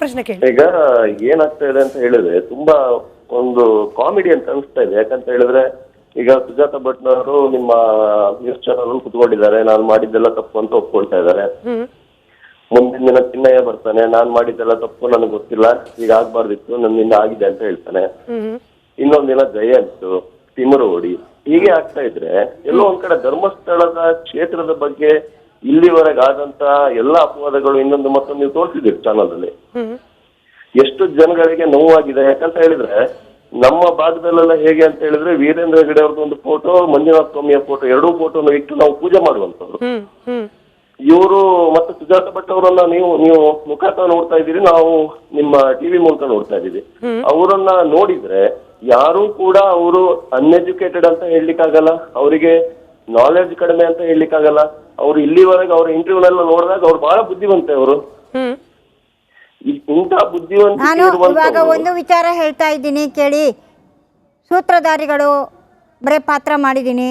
ಪ್ರಶ್ನೆ ಕೇಳಿ. ಈಗ ಏನಾಗ್ತಾ ಇದೆ ಅಂತ ಹೇಳಿದ್ರೆ ತುಂಬಾ ಒಂದು ಕಾಮಿಡಿ ಅಂತ ಅನಿಸ್ತಾ ಇದೆ. ಯಾಕಂತ ಹೇಳಿದ್ರೆ ಈಗ ಸುಜಾತ ಭಟ್ನವರು ನಿಮ್ಮ ನ್ಯೂಸ್ ಚಾನಲ್ ಕುತ್ಕೊಂಡಿದ್ದಾರೆ, ನಾನು ಮಾಡಿದ್ದೆಲ್ಲ ತಪ್ಪು ಅಂತ ಒಪ್ಕೊಳ್ತಾ ಇದ್ದಾರೆ. ಮುಂದಿನ ದಿನ ಚಿನ್ನಯ್ಯ ಬರ್ತಾನೆ, ನಾನ್ ಮಾಡಿದ್ದೆಲ್ಲ ತಪ್ಪು, ನನಗೆ ಗೊತ್ತಿಲ್ಲ, ಈಗ ಆಗ್ಬಾರ್ದಿತ್ತು, ನನ್ನಿಂದ ಆಗಿದೆ ಅಂತ ಹೇಳ್ತಾನೆ. ಇನ್ನೊಂದಿನ ಜಯಂತ್, ತಿಮರೋಡಿ, ಹೀಗೆ ಆಗ್ತಾ ಇದ್ರೆ ಎಲ್ಲೋ ಒಂದ್ ಕಡೆ ಧರ್ಮಸ್ಥಳದ ಕ್ಷೇತ್ರದ ಬಗ್ಗೆ ಇಲ್ಲಿವರೆಗೆ ಆದಂತ ಎಲ್ಲಾ ಅಪವಾದಗಳು ಇನ್ನೊಂದು ಮತ್ತೊಂದು ನೀವು ತೋರಿಸಿದ್ದೀರಿ ಚಾನಲ್ ಅಲ್ಲಿ. ಎಷ್ಟು ಜನಗಳಿಗೆ ನೋವಾಗಿದೆ. ಯಾಕಂತ ಹೇಳಿದ್ರೆ ನಮ್ಮ ಭಾಗದಲ್ಲೆಲ್ಲ ಹೇಗೆ ಅಂತ ಹೇಳಿದ್ರೆ ವೀರೇಂದ್ರ ಹೆಗಡೆ ಅವ್ರದ್ದು ಒಂದು ಫೋಟೋ, ಮಂಜುನಾಥ್ ಸ್ವಾಮಿಯ ಫೋಟೋ, ಎರಡೂ ಫೋಟೋನು ಇಟ್ಟು ನಾವು ಪೂಜೆ ಮಾಡುವಂತವ್ರು. ಇವರು ಮತ್ತೆ ಸುಜಾತ ಭಟ್ ಅವರನ್ನ ನೀವು ಮುಖಾಂತರ ನೋಡ್ತಾ ಇದ್ದೀರಿ, ನಾವು ನಿಮ್ಮ ಟಿವಿ ಮೂಲಕ ನೋಡ್ತಾ ಇದ್ದೀವಿ. ಅವರನ್ನ ನೋಡಿದ್ರೆ ಯಾರು ಕೂಡ ಅವರು ಅನ್ಎಜುಕೇಟೆಡ್ ಅಂತ ಹೇಳಲಿಕ್ಕಾಗಲ್ಲ, ಅವರಿಗೆ ನಾಲೆಡ್ಜ್ ಕಡಿಮೆ ಅಂತ ಹೇಳಲಿಕ್ಕಾಗಲ್ಲ. ಅವ್ರು ಇಲ್ಲಿವರೆಗೆ ಅವ್ರ ಇಂಟರ್ವ್ಯೂನೆಲ್ಲ ನೋಡಿದಾಗ ಅವ್ರು ಬಹಳ ಬುದ್ಧಿವಂತೆ. ಅವರು ಇಂಥ ಬುದ್ಧಿವಂತ. ನಾನು ಇವಾಗ ಒಂದು ವಿಚಾರ ಹೇಳ್ತಾ ಇದ್ದೀನಿ ಕೇಳಿ. ಸೂತ್ರಧಾರಿಗಳು ಬರೇ ಪಾತ್ರ ಮಾಡಿದ್ದೀನಿ,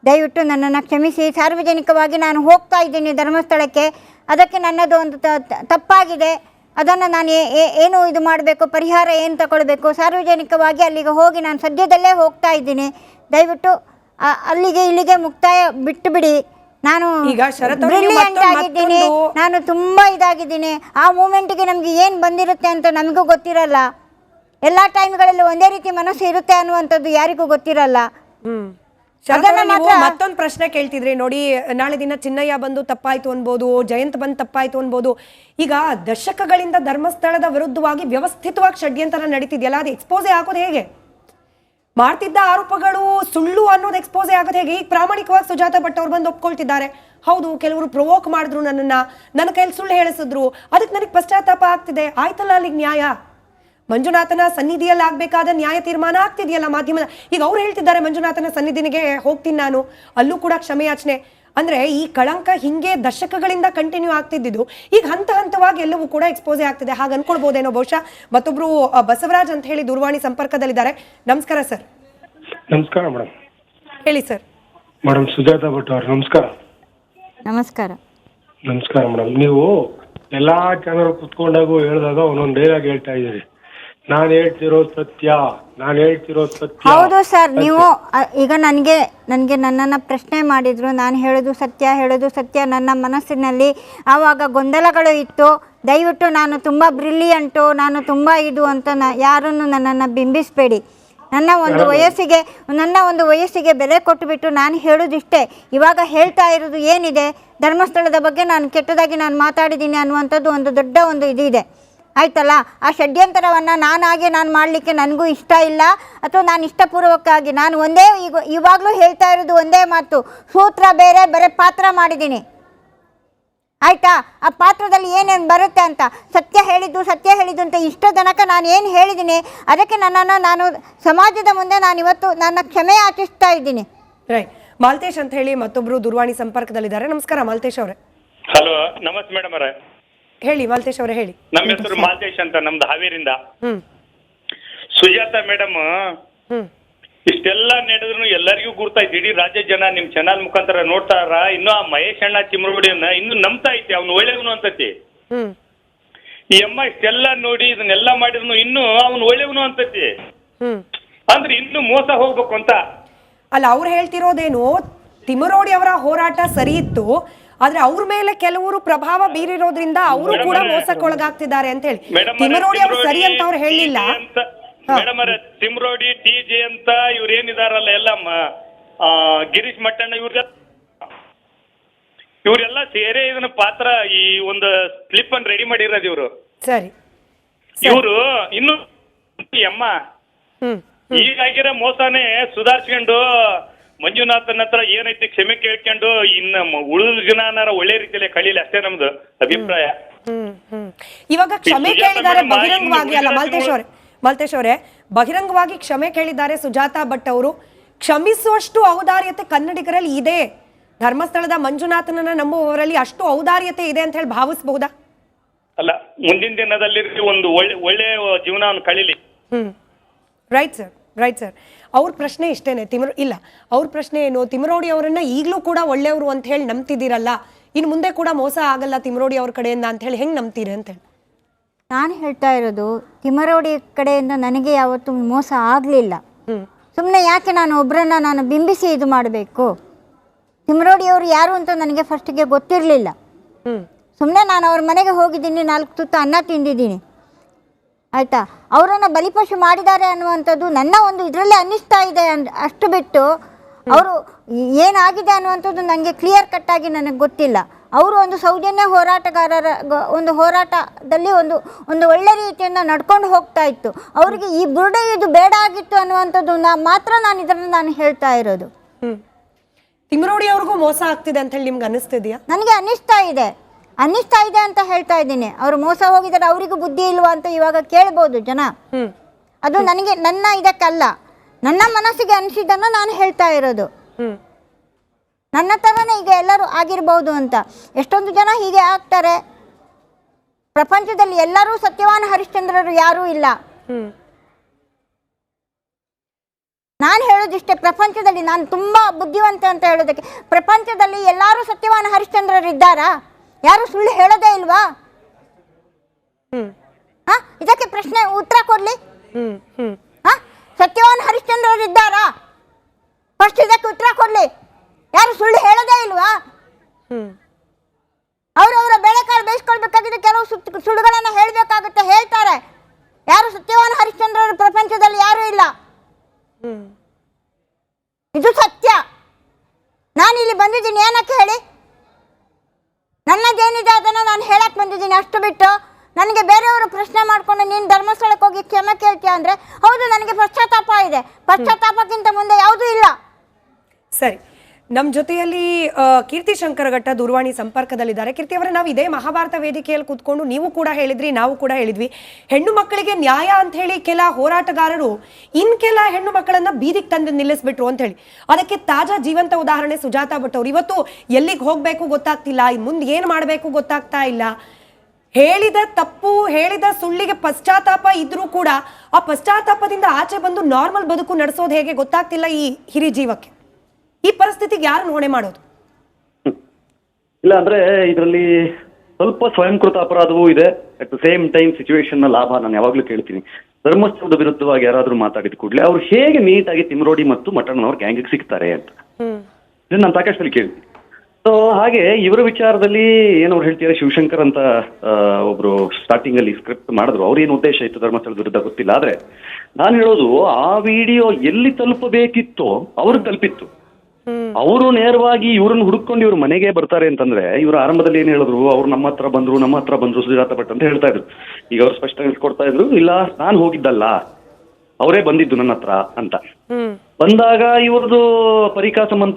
ದಯವಿಟ್ಟು ನನ್ನನ್ನು ಕ್ಷಮಿಸಿ. ಸಾರ್ವಜನಿಕವಾಗಿ ನಾನು ಹೋಗ್ತಾ ಇದ್ದೀನಿ ಧರ್ಮಸ್ಥಳಕ್ಕೆ, ಅದಕ್ಕೆ ನನ್ನದು ಒಂದು ತಪ್ಪಾಗಿದೆ. ಅದನ್ನು ನಾನು ಏನು ಇದು ಮಾಡಬೇಕು, ಪರಿಹಾರ ಏನು ತಗೊಳ್ಬೇಕು, ಸಾರ್ವಜನಿಕವಾಗಿ ಅಲ್ಲಿಗೆ ಹೋಗಿ ನಾನು ಸದ್ಯದಲ್ಲೇ ಹೋಗ್ತಾ ಇದ್ದೀನಿ. ದಯವಿಟ್ಟು ಅಲ್ಲಿಗೆ ಇಲ್ಲಿಗೆ ಮುಕ್ತಾಯ ಬಿಟ್ಟು ಬಿಡಿ. ನಾನು ಬ್ರಿಲಿಯಂಟ್ ಆಗಿದ್ದೀನಿ, ನಾನು ತುಂಬ ಇದಾಗಿದ್ದೀನಿ. ಆ ಮೂಮೆಂಟ್ಗೆ ನಮಗೆ ಏನು ಬಂದಿರುತ್ತೆ ಅಂತ ನಮಗೂ ಗೊತ್ತಿರಲ್ಲ. ಎಲ್ಲ ಟೈಮ್ಗಳಲ್ಲಿ ಒಂದೇ ರೀತಿ ಮನಸ್ಸು ಇರುತ್ತೆ ಅನ್ನುವಂಥದ್ದು ಯಾರಿಗೂ ಗೊತ್ತಿರಲ್ಲ. ಮತ್ತೊಂದು ಪ್ರಶ್ನೆ ಕೇಳ್ತಿದ್ರಿ ನೋಡಿ, ನಾಳೆ ದಿನ ಚಿನ್ನಯ್ಯ ಬಂದು ತಪ್ಪಾಯ್ತು ಅನ್ಬೋದು, ಜಯಂತ್ ಬಂದು ತಪ್ಪಾಯ್ತು ಅನ್ಬೋದು. ಈಗ ದಶಕಗಳಿಂದ ಧರ್ಮಸ್ಥಳದ ವಿರುದ್ಧವಾಗಿ ವ್ಯವಸ್ಥಿತವಾಗಿ ಷಡ್ಯಂತರ ನಡೀತಿದೆಯಲ್ಲ, ಅದು ಎಕ್ಸ್ಪೋಸೆ ಆಗೋದು ಹೇಗೆ? ಮಾಡ್ತಿದ್ದ ಆರೋಪಗಳು ಸುಳ್ಳು ಅನ್ನೋದು ಎಕ್ಸ್ಪೋಸೆ ಆಗೋದು ಹೇಗೆ? ಈಗ ಪ್ರಾಮಾಣಿಕವಾಗಿ ಸುಜಾತ ಭಟ್ ಅವ್ರು ಬಂದು ಒಪ್ಕೊಳ್ತಿದ್ದಾರೆ, ಹೌದು ಕೆಲವರು ಪ್ರೊವೋಕ್ ಮಾಡಿದ್ರು, ನನ್ನ ಕೈಯಲ್ಲಿ ಸುಳ್ಳು ಹೇಳಿಸಿದ್ರು, ಅದಕ್ಕೆ ನನಗೆ ಪಶ್ಚಾತ್ತಾಪ ಆಗ್ತಿದೆ. ಆಯ್ತಲ್ಲ, ಅಲ್ಲಿಗೆ ನ್ಯಾಯ ಮಂಜುನಾಥನ ಸನ್ನಿಧಿಯಲ್ಲಿ ಆಗ್ಬೇಕಾದ ನ್ಯಾಯ ತೀರ್ಮಾನ ಆಗ್ತಿದೆಯಲ್ಲ ಮಾಧ್ಯಮದ. ಈಗ ಅವ್ರು ಹೇಳ್ತಿದ್ದಾರೆ ಮಂಜುನಾಥನ ಸನ್ನಿಧಿನಿಗೆ ಹೋಗ್ತೀನಿ ನಾನು, ಅಲ್ಲೂ ಕೂಡ ಕ್ಷಮೆಯಾಚನೆ. ಅಂದ್ರೆ ಈ ಕಳಂಕ ಹಿಂಗೆ ದಶಕಗಳಿಂದ ಕಂಟಿನ್ಯೂ ಆಗ್ತಿದ್ದು ಈಗ ಹಂತ ಹಂತವಾಗಿ ಎಲ್ಲವೂ ಕೂಡ ಎಕ್ಸ್ಪೋಸೆ ಆಗ್ತಿದೆ, ಹಾಗೆ ಅನ್ಕೊಳ್ಬಹುದೇನೋ ಬಹುಶಃ. ಮತ್ತೊಬ್ರು ಬಸವರಾಜ್ ಅಂತ ಹೇಳಿ ದೂರವಾಣಿ ಸಂಪರ್ಕದಲ್ಲಿದ್ದಾರೆ. ನಮಸ್ಕಾರ ಸರ್. ನಮಸ್ಕಾರ ಮೇಡಮ್. ಹೇಳಿ ಸರ್. ಮೇಡಮ್ ಸುಜಾತ ಭಟ್ ಅವ್ರ ನಮಸ್ಕಾರ. ನಮಸ್ಕಾರ. ನಮಸ್ಕಾರ ಮೇಡಮ್. ನೀವು ಎಲ್ಲಾ ಚಾನಲ್ ಕುತ್ಕೊಂಡಾಗೂ ಹೇಳಿದಾಗ ಒಂದೊಂದು ಡೈಲಾಗ್ ಹೇಳ್ತಾ ಇದ್ದೀರಿ, ನಾನು ಹೇಳ್ತಿರೋದು ಸತ್ಯ, ನಾನು ಹೇಳ್ತಿರೋದು ಸತ್ಯ. ಹೌದು ಸರ್. ನೀವು ಈಗ ನನಗೆ ನನ್ನನ್ನು ಪ್ರಶ್ನೆ ಮಾಡಿದ್ರು, ನಾನು ಹೇಳೋದು ಸತ್ಯ. ನನ್ನ ಮನಸ್ಸಿನಲ್ಲಿ ಆವಾಗ ಗೊಂದಲಗಳು ಇತ್ತು. ದಯವಿಟ್ಟು ನಾನು ತುಂಬ ಬ್ರಿಲಿಯಂಟು, ನಾನು ತುಂಬ ಇದು ಅಂತ ಯಾರನ್ನು ನನ್ನನ್ನು ಬಿಂಬಿಸಬೇಡಿ. ನನ್ನ ಒಂದು ವಯಸ್ಸಿಗೆ ಬೆಲೆ ಕೊಟ್ಟುಬಿಟ್ಟು ನಾನು ಹೇಳೋದಿಷ್ಟೇ. ಇವಾಗ ಹೇಳ್ತಾ ಇರೋದು ಏನಿದೆ, ಧರ್ಮಸ್ಥಳದ ಬಗ್ಗೆ ನಾನು ಕೆಟ್ಟದಾಗಿ ನಾನು ಮಾತಾಡಿದ್ದೀನಿ ಅನ್ನುವಂಥದ್ದು ಒಂದು ದೊಡ್ಡ ಒಂದು ಇದಿದೆ, ಆಯ್ತಲ್ಲ. ಆ ಷಡ್ಯಂತರವನ್ನು ನಾನು ಮಾಡಲಿಕ್ಕೆ ನನಗೂ ಇಷ್ಟ ಇಲ್ಲ, ಅಥವಾ ನಾನು ಇಷ್ಟಪೂರ್ವಕವಾಗಿ ನಾನು ಇವಾಗಲೂ ಹೇಳ್ತಾ ಇರೋದು ಒಂದೇ ಮಾತು, ಸೂತ್ರ ಬೇರೆ, ಬರೀ ಪಾತ್ರ ಮಾಡಿದ್ದೀನಿ, ಆಯಿತಾ. ಆ ಪಾತ್ರದಲ್ಲಿ ಏನೇನು ಬರುತ್ತೆ ಅಂತ ಸತ್ಯ ಹೇಳಿದ್ದು ಅಂತ ಇಷ್ಟ ತನಕ ನಾನು ಏನು ಹೇಳಿದ್ದೀನಿ, ಅದಕ್ಕೆ ನಾನು ಸಮಾಜದ ಮುಂದೆ ಇವತ್ತು ನನ್ನ ಕ್ಷಮೆ ಯಾಚಿಸ್ತಾ ಇದ್ದೀನಿ. ರೈಟ್. ಮಾಲ್ತೇಶ್ ಅಂತ ಹೇಳಿ ಮತ್ತೊಬ್ರು ದೂರವಾಣಿ ಸಂಪರ್ಕದಲ್ಲಿದ್ದಾರೆ. ನಮಸ್ಕಾರ ಮಾಲ್ತೇಶ್ ಅವರೇ. ಹಲೋ, ನಮಸ್ತೆ ಮೇಡಮ್ ಅವರೇ. ಹೇಳಿ ಮಾಲ್ತೇಶ್ ಅವರೇ, ಹೇಳಿ. ನಮ್ಮ ಹೆಸರು ಮಾಲ್ತೇಶ್ ಅಂತ, ನಮ್ದು ಹಾವೇರಿಂದ. ಸುಜಾತ ಮೇಡಮ್ ಇಷ್ಟೆಲ್ಲ ನಡೆದ್ರು ಎಲ್ಲರಿಗೂ ಗುರ್ತಾಯ್ತು, ಇಡೀ ರಾಜ್ಯ ಜನ ನಿಮ್ ಚಾನಲ್ ಮುಖಾಂತರ ನೋಡ್ತಾರ. ಇನ್ನು ಆ ಮಹೇಶ್ ಅಣ್ಣ ಚಿಮ್ರಗುಡಿಯನ್ನ ಇನ್ನು ನಂಬ್ತಾ ಐತಿ, ಅವ್ನು ಒಳ್ಳೆಯವನು ಅಂತತಿ. ಈ ಅಮ್ಮ ಇಷ್ಟೆಲ್ಲ ನೋಡಿ ಇದನ್ನೆಲ್ಲ ಮಾಡಿದ್ರು ಇನ್ನು ಅವ್ನು ಒಳ್ಳೆಯವನು ಅಂತತಿ, ಅಂದ್ರೆ ಇನ್ನು ಮೋಸ ಹೋಗ್ಬೇಕು ಅಂತ. ಅಲ್ಲ, ಅವ್ರು ಹೇಳ್ತಿರೋದೇನು, ತಿಮರೋಡಿ ಅವರ ಹೋರಾಟ ಸರಿ ಇತ್ತು, ಆದ್ರೆ ಅವ್ರ ಮೇಲೆ ಕೆಲವರು ಪ್ರಭಾವ ಬೀರಿರೋದ್ರಿಂದ ಅವರು ಕೂಡ ಮೋಸಕ್ಕೊಳಗಾಗ್ತಿದ್ದಾರೆ ಅಂತ ಹೇಳಿ. ತಿಮರೋಡಿ ಅವರು ಸರಿ ಅಂತ ಅವ್ರು ಹೇಳಿಲ್ಲ ಮೇಡಮ್. ತಿಮ್ರೋಡಿ, ಟಿ.ಜೆ ಅಂತ ಇವ್ರು ಏನಿದಾರಲ್ಲ ಎಲ್ಲ ಗಿರೀಶ್ ಮಟ್ಟಣ್ಣ ಇವ್ರೆಲ್ಲ ಸೇರೇ ಇದನ್ನ ಪಾತ್ರ ಈ ಒಂದು ಸ್ಲಿಪ್ ಅನ್ನು ರೆಡಿ ಮಾಡಿರೋದು ಇವ್ರು. ಸರಿ. ಇವ್ರು ಇನ್ನು ಅಮ್ಮ ಈಗಾಗಿರೋ ಮೋಸನೇ ಸುಧಾರಿಸ್ಕೊಂಡು ಮಂಜುನಾಥನ ಹತ್ರ ಏನೈತಿ ಕ್ಷಮೆ ಕೇಳ್ಕೊಂಡು ಇನ್ನ ಉಳಿದ ಜನ ಒಳ್ಳೆ ರೀತಿಯಲ್ಲಿ ಕಳೀಲಿ, ಅಷ್ಟೇ ನಮ್ದು ಅಭಿಪ್ರಾಯ. ಇವಾಗ ಕ್ಷಮೆ ಕೇಳಿದ್ದಾರೆ ಬಹಿರಂಗವಾಗಿ. ಅಲ್ಲ ಮಾಲ್ತೇಶ್ ಅವರೇ, ಬಹಿರಂಗವಾಗಿ ಕ್ಷಮೆ ಕೇಳಿದ್ದಾರೆ ಸುಜಾತ ಭಟ್ ಅವರು. ಕ್ಷಮಿಸುವಷ್ಟು ಔದಾರ್ಯತೆ ಕನ್ನಡಿಗರಲ್ಲಿ ಇದೆ, ಧರ್ಮಸ್ಥಳದ ಮಂಜುನಾಥನನ್ನ ನಂಬುವವರಲ್ಲಿ ಅಷ್ಟು ಔದಾರ್ಯತೆ ಇದೆ ಅಂತ ಹೇಳಿ ಭಾವಿಸಬಹುದಾ? ಅಲ್ಲ, ಮುಂದಿನ ದಿನದಲ್ಲಿ ಒಂದು ಒಳ್ಳೆ ಜೀವನವನ್ನು ಕಳೀಲಿ. Right sir. ಅವ್ರ ಪ್ರಶ್ನೆ ಇಷ್ಟೇನೆ. ಅವ್ರ ಪ್ರಶ್ನೆ ಏನು, ತಿಮರೋಡಿ ಅವರನ್ನ ಈಗಲೂ ಕೂಡ ಒಳ್ಳೆಯವರು ಅಂತ ಹೇಳಿ ನಂಬ್ತಿದ್ದೀರಲ್ಲ, ಇನ್ನು ಮುಂದೆ ಕೂಡ ಮೋಸ ಆಗಲ್ಲ ತಿಮರೋಡಿ ಅವ್ರ ಕಡೆಯಿಂದ ಅಂತ ಹೇಳಿ ಹೆಂಗ್ ನಂಬ್ತೀರಿ ಅಂತ ಹೇಳಿ? ನಾನು ಹೇಳ್ತಾ ಇರೋದು ತಿಮರೋಡಿ ಕಡೆಯಿಂದ ನನಗೆ ಯಾವತ್ತೂ ಮೋಸ ಆಗಲಿಲ್ಲ. ಸುಮ್ಮನೆ ಯಾಕೆ ನಾನು ಒಬ್ಬರನ್ನ ನಾನು ಬಿಂಬಿಸಿ ಇದು ಮಾಡಬೇಕು? ತಿಮರೋಡಿಯವರು ಯಾರು ಅಂತ ನನಗೆ ಫಸ್ಟಿಗೆ ಗೊತ್ತಿರಲಿಲ್ಲ. ಸುಮ್ಮನೆ ನಾನು ಅವ್ರ ಮನೆಗೆ ಹೋಗಿದ್ದೀನಿ, 4 ತುತ್ತು ಅನ್ನ ತಿಂದಿದ್ದೀನಿ, ಆಯಿತಾ. ಅವರನ್ನು ಬಲಿಪಶು ಮಾಡಿದ್ದಾರೆ ಅನ್ನುವಂಥದ್ದು ನನ್ನ ಒಂದು ಇದರಲ್ಲಿ ಅನ್ನಿಸ್ತಾ ಇದೆ. ಅಷ್ಟು ಬಿಟ್ಟು ಅವರು ಏನಾಗಿದೆ ಅನ್ನುವಂಥದ್ದು ನನಗೆ ಕ್ಲಿಯರ್ ಕಟ್ಟಾಗಿ ನನಗೆ ಗೊತ್ತಿಲ್ಲ. ಅವರು ಒಂದು ಸೌಜನ್ಯ ಹೋರಾಟಗಾರರ ಒಂದು ಹೋರಾಟದಲ್ಲಿ ಒಂದು ಒಳ್ಳೆ ರೀತಿಯಿಂದ ನಡ್ಕೊಂಡು ಹೋಗ್ತಾ ಇತ್ತು. ಅವರಿಗೆ ಈ ಬುರುಡೆ ಇದು ಬೇಡ ಆಗಿತ್ತು ಅನ್ನುವಂಥದ್ದು ಮಾತ್ರ ನಾನು ಇದನ್ನು ನಾನು ಹೇಳ್ತಾ ಇರೋದು. ತಿಮರೋಡಿ ಅವ್ರಿಗೂ ಮೋಸ ಆಗ್ತಿದೆ ಅಂತ ಹೇಳಿ ನಿಮ್ಗೆ ಅನ್ನಿಸ್ತಿದ್ಯಾ? ನನಗೆ ಅನ್ನಿಸ್ತಾ ಇದೆ ಅಂತ ಹೇಳ್ತಾ ಇದ್ದೀನಿ. ಅವರು ಮೋಸ ಹೋಗಿದ್ದಾರೆ, ಅವರಿಗೂ ಬುದ್ಧಿ ಇಲ್ವಾ ಅಂತ ಇವಾಗ ಕೇಳ್ಬೋದು ಜನ. ಅದು ನನಗೆ ನನ್ನ ಇದಕ್ಕಲ್ಲ, ನನ್ನ ಮನಸ್ಸಿಗೆ ಅನಿಸಿದ್ದನ್ನು ನಾನು ಹೇಳ್ತಾ ಇರೋದು. ನನ್ನ ಥರನೇ ಈಗ ಎಲ್ಲರೂ ಆಗಿರ್ಬೋದು ಅಂತ. ಎಷ್ಟೊಂದು ಜನ ಹೀಗೆ ಆಗ್ತಾರೆ. ಪ್ರಪಂಚದಲ್ಲಿ ಎಲ್ಲರೂ ಸತ್ಯವಾನ್ ಹರಿಶ್ಚಂದ್ರರು ಯಾರೂ ಇಲ್ಲ. ನಾನು ಹೇಳೋದಿಷ್ಟೇ, ಪ್ರಪಂಚದಲ್ಲಿ ನಾನು ತುಂಬ ಬುದ್ಧಿವಂತ ಅಂತ ಹೇಳೋದಕ್ಕೆ, ಪ್ರಪಂಚದಲ್ಲಿ ಎಲ್ಲರೂ ಸತ್ಯವಾನ್ ಹರಿಶ್ಚಂದ್ರರು ಇದ್ದಾರಾ? ಯಾರು ಸುಳ್ಳು ಹೇಳೋದೇ ಇಲ್ವಾ? ಇದಕ್ಕೆ ಪ್ರಶ್ನೆ ಉತ್ತರ ಕೊಡ್ಲಿ. ಸತ್ಯವಾನ್ ಹರಿಶ್ಚಂದ್ರರು ಇದ್ದಾರಾ? ಫಸ್ಟ್ ಇದಕ್ಕೆ ಉತ್ತರ ಕೊಡ್ಲಿ. ಯಾರು ಸುಳ್ಳು ಹೇಳೋದೇ ಇಲ್ವಾ? ಅವರವರ ಬೇಳೆಕಾಳು ಬೇಯಿಸ್ಕೊಳ್ಬೇಕಾಗಿದೆ, ಕೆಲವು ಸುಳ್ಳುಗಳನ್ನು ಹೇಳಬೇಕಾಗುತ್ತೆ, ಹೇಳ್ತಾರೆ. ಯಾರು ಸತ್ಯವಾನ್ ಹರಿಶ್ಚಂದ್ರರು ಪ್ರಪಂಚದಲ್ಲಿ ಯಾರೂ ಇಲ್ಲ. ಇದು ಸತ್ಯ. ನಾನು ಇಲ್ಲಿ ಬಂದಿದ್ದೀನಿ ಏನಕ್ಕೆ ಹೇಳಿ? ನನ್ನದೇನಿದೆ ಅದನ್ನು ನಾನು ಹೇಳಕ್ಕೆ ಬಂದಿದ್ದೀನಿ. ಅಷ್ಟು ಬಿಟ್ಟು ನನಗೆ ಬೇರೆಯವರು ಪ್ರಶ್ನೆ ಮಾಡಿಕೊಂಡು ನೀನು ಧರ್ಮಸ್ಥಳಕ್ಕೆ ಹೋಗಿ ಕ್ಷಮೆ ಕೇಳ್ತೀಯ ಅಂದರೆ, ಹೌದು ನನಗೆ ಪಶ್ಚಾತ್ತಾಪ ಇದೆ. ಪಶ್ಚಾತ್ತಾಪಕ್ಕಿಂತ ಮುಂದೆ ಯಾವುದೂ ಇಲ್ಲ. ಸರಿ, ನಮ್ಮ ಜೊತೆಯಲ್ಲಿ ಕೀರ್ತಿ ಶಂಕರಘಟ್ಟ ದೂರವಾಣಿ ಸಂಪರ್ಕದಲ್ಲಿದ್ದಾರೆ. ಕೀರ್ತಿ ಅವರೇ, ನಾವು ಇದೇ ಮಹಾಭಾರತ ವೇದಿಕೆಯಲ್ಲಿ ಕೂತ್ಕೊಂಡು ನೀವು ಕೂಡ ಹೇಳಿದ್ರಿ, ನಾವು ಕೂಡ ಹೇಳಿದ್ವಿ, ಹೆಣ್ಣು ಮಕ್ಕಳಿಗೆ ನ್ಯಾಯ ಅಂತ ಹೇಳಿ ಕೆಲ ಹೋರಾಟಗಾರರು ಕೆಲ ಹೆಣ್ಣು ಮಕ್ಕಳನ್ನ ಬೀದಿಗೆ ತಂದು ನಿಲ್ಲಿಸ್ಬಿಟ್ರು ಅಂತ ಹೇಳಿ. ಅದಕ್ಕೆ ತಾಜಾ ಜೀವಂತ ಉದಾಹರಣೆ ಸುಜಾತಾ ಭಟ್ ಅವರು. ಇವತ್ತು ಎಲ್ಲಿಗೆ ಹೋಗ್ಬೇಕು ಗೊತ್ತಾಗ್ತಿಲ್ಲ, ಮುಂದೆ ಏನು ಮಾಡಬೇಕು ಗೊತ್ತಾಗ್ತಾ ಇಲ್ಲ. ಹೇಳಿದ ತಪ್ಪು, ಹೇಳಿದ ಸುಳ್ಳಿಗೆ ಪಶ್ಚಾತ್ತಾಪ ಇದ್ರೂ ಕೂಡ ಆ ಪಶ್ಚಾತ್ತಾಪದಿಂದ ಆಚೆ ಬಂದು ನಾರ್ಮಲ್ ಬದುಕು ನಡೆಸೋದು ಹೇಗೆ ಗೊತ್ತಾಗ್ತಿಲ್ಲ ಈ ಹಿರಿ ಜೀವಕ್ಕೆ. ಈ ಪರಿಸ್ಥಿತಿಗೆ ಯಾರನ್ನು ಹೊಣೆ ಮಾಡೋದು? ಇಲ್ಲ ಅಂದ್ರೆ ಇದರಲ್ಲಿ ಸ್ವಲ್ಪ ಸ್ವಯಂಕೃತ ಅಪರಾಧವೂ ಇದೆ. At the same time situation ನ ಲಾಭ ನಾನು ಯಾವಾಗ್ಲೂ ಕೇಳ್ತೀನಿ. ಧರ್ಮಸ್ಥಳದ ವಿರುದ್ಧವಾಗಿ ಯಾರಾದ್ರೂ ಮಾತಾಡಿದ ಕೂಡಲೇ ಅವ್ರು ಹೇಗೆ ನೀಟಾಗಿ ತಿಮರೋಡಿ ಮತ್ತು ಮಟಣ್ಣವ್ರ ಗ್ಯಾಂಗಿಗೆ ಸಿಗ್ತಾರೆ ಅಂತ ಇದನ್ನ ನಾನು ಸಾಕಷ್ಟು ಕೇಳ್ತೀನಿ. ಸೊ ಹಾಗೆ ಇವರ ವಿಚಾರದಲ್ಲಿ ಏನವ್ರು ಹೇಳ್ತಾರೆ, ಶಿವಶಂಕರ್ ಅಂತ ಒಬ್ರು ಸ್ಟಾರ್ಟಿಂಗ್ ಅಲ್ಲಿ ಸ್ಕ್ರಿಪ್ಟ್ ಮಾಡಿದ್ರು. ಅವ್ರೇನು ಉದ್ದೇಶ ಇತ್ತು ಧರ್ಮಸ್ಥಳದ ವಿರುದ್ಧ ಗೊತ್ತಿಲ್ಲ. ಆದ್ರೆ ನಾನು ಹೇಳೋದು, ಆ ವಿಡಿಯೋ ಎಲ್ಲಿ ತಲುಪಬೇಕಿತ್ತೋ ಅವ್ರಿಗೆ ತಲುಪಿತ್ತು. ಅವರು ನೇರವಾಗಿ ಇವ್ರನ್ನ ಹುಡುಕೊಂಡು ಇವ್ರ ಮನೆಗೆ ಬರ್ತಾರೆ ಅಂತಂದ್ರೆ, ಇವ್ರು ಆರಂಭದಲ್ಲಿ ಏನ್ ಹೇಳಿದ್ರು, ಅವ್ರು ನಮ್ಮ ಹತ್ರ ಬಂದ್ರು ಸುಜಾತ ಭಟ್ ಅಂತ ಹೇಳ್ತಾ ಇದ್ರು. ಈಗ ಅವ್ರು ಸ್ಪಷ್ಟ ಕೊಡ್ತಾ ಇದ್ರು, ಇಲ್ಲ ನಾನು ಹೋಗಿದ್ದಲ್ಲ, ಅವರೇ ಬಂದಿದ್ದು ನನ್ನ ಹತ್ರ ಅಂತ. ಬಂದಾಗ ಇವ್ರದ್ದು ಪರಿಕಾ ಸಂಬಂಧಪಟ್ಟ